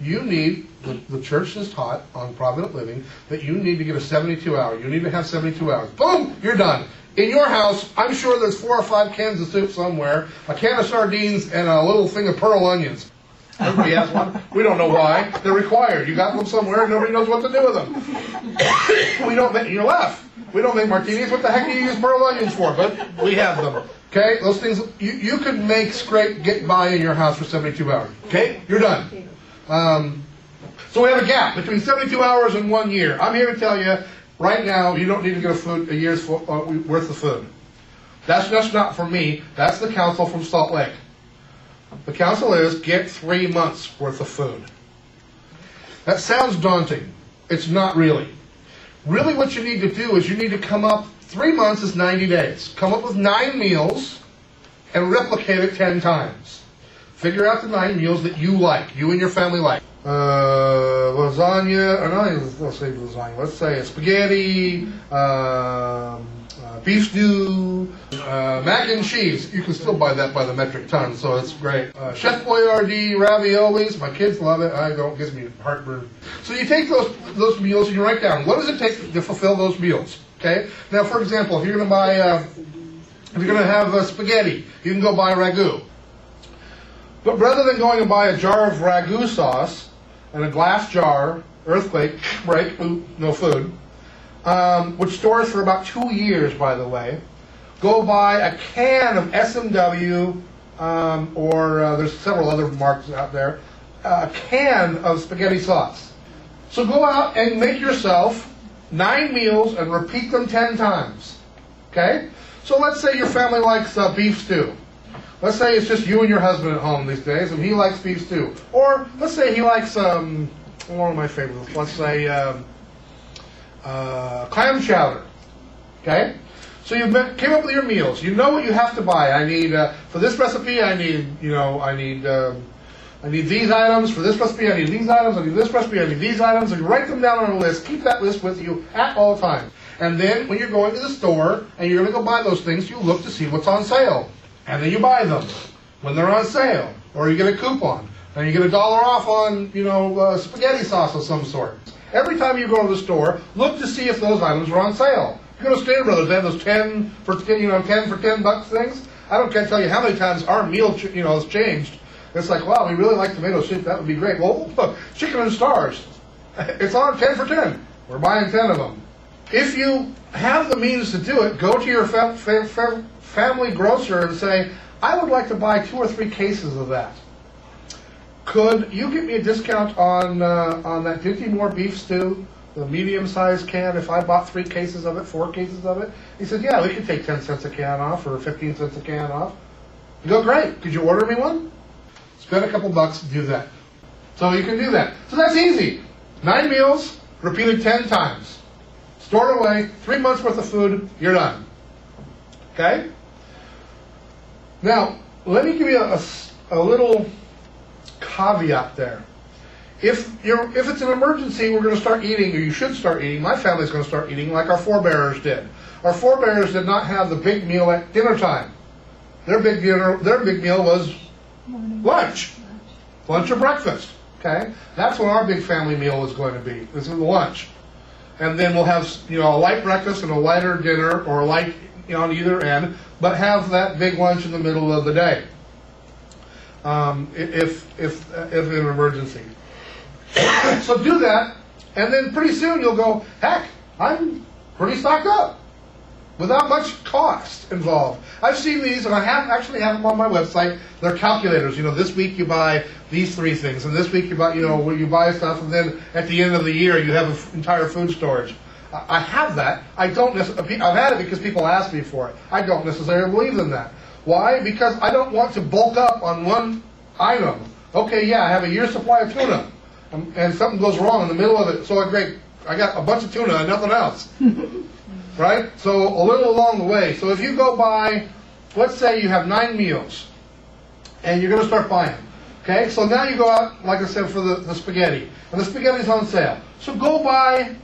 You need, the church is taught on Provident Living that you need to get a 72-hour. You need to have 72 hours. Boom! You're done. In your house, I'm sure there's 4 or 5 cans of soup somewhere, a can of sardines, and a little thing of pearl onions. Everybody has one. We don't know why. They're required. You got them somewhere, and nobody knows what to do with them. We don't make, you laugh. We don't make martinis. What the heck do you use pearl onions for? But we have them. Okay? Those things, you could make scrape get by in your house for 72 hours. Okay? You're done. So we have a gap between 72 hours and 1 year. I'm here to tell you, right now, you don't need to get a year's worth of food. That's just not for me. That's the council from Salt Lake. The council is, get 3 months worth of food. That sounds daunting. It's not really. Really what you need to do is you need to come up, 3 months is 90 days. Come up with 9 meals and replicate it 10 times. Figure out the 9 meals that you like, you and your family like. Lasagna, or not, let's say lasagna, let's say spaghetti, beef stew, mac and cheese. You can still buy that by the metric ton, so it's great. Chef Boyardee raviolis. My kids love it. I don't. It gives me heartburn. So you take those meals and you write down what does it take to fulfill those meals. Okay. Now, for example, if you're going to buy, if you're going to have spaghetti, you can go buy ragu. But rather than going and buy a jar of ragu sauce and a glass jar, earthquake, break, no food. Which stores for about 2 years, by the way. Go buy a can of S&W, or there's several other marks out there, a can of spaghetti sauce. So go out and make yourself 9 meals and repeat them 10 times. Okay? So let's say your family likes beef stew. Let's say it's just you and your husband at home these days, and he likes beef stew. Or let's say he likes, one of my favorites, let's say, clam chowder. Okay? So you came up with your meals. You know what you have to buy. I need, for this recipe, I need these items. For this recipe, I need these items. I need this recipe, I need these items. And you write them down on a list. Keep that list with you at all times. And then when you're going to the store and you're going to go buy those things, you look to see what's on sale. And then you buy them when they're on sale. Or you get a coupon. And you get $1 off on, spaghetti sauce of some sort. Every time you go to the store, look to see if those items are on sale. You go to Stater Brothers, they have those 10 for $10 things. I can't tell you how many times our meal, has changed. It's like, wow, we really like tomato soup. That would be great. Well, look, chicken and stars. It's on 10 for 10. We're buying 10 of them. If you have the means to do it, go to your family grocer and say, I would like to buy 2 or 3 cases of that. Could you get me a discount on that Dinty Moore beef stew, the medium-sized can, if I bought 3 cases of it, 4 cases of it? He said, yeah, we could take 10 cents a can off or 15 cents a can off. You go, great. Could you order me one? Spend a couple bucks to do that. So you can do that. So that's easy. 9 meals, repeated 10 times. Stored away, 3 months worth of food, you're done. Okay? Now, let me give you a little caveat there. If it's an emergency, we're going to start eating, or you should start eating. My family's going to start eating like our forebears did. Our forebears did not have the big meal at dinner time. Their big meal was lunch or breakfast. Okay, that's what our big family meal is going to be. This is lunch, and then we'll have a light breakfast and a lighter dinner, or a light on either end, but have that big lunch in the middle of the day. If in an emergency. So do that, and then pretty soon you'll go, heck, I'm pretty stocked up without much cost involved. I've seen these, and I actually have them on my website. They're calculators. This week you buy these 3 things, and this week you buy, where you buy stuff, and then at the end of the year you have an entire food storage. I have that. I've had it because people ask me for it. I don't necessarily believe in that. Why? Because I don't want to bulk up on one item. Okay, yeah, I have a year's supply of tuna, and something goes wrong in the middle of it. So great, I got a bunch of tuna and nothing else. Right? So a little along the way. So if you go buy, let's say you have 9 meals, and you're going to start buying. Okay, so now you go out, like I said, for the spaghetti. And the spaghetti's on sale. So go buy,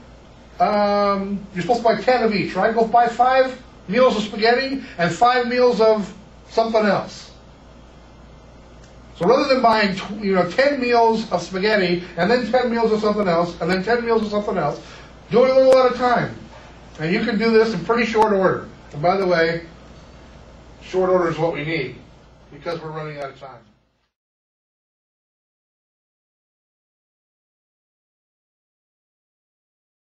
you're supposed to buy 10 of each, right? Go buy 5 meals of spaghetti and 5 meals of something else. So rather than buying 10 meals of spaghetti, and then 10 meals of something else, and then 10 meals of something else, do it a little at a time. And you can do this in pretty short order. And by the way, short order is what we need, because we're running out of time.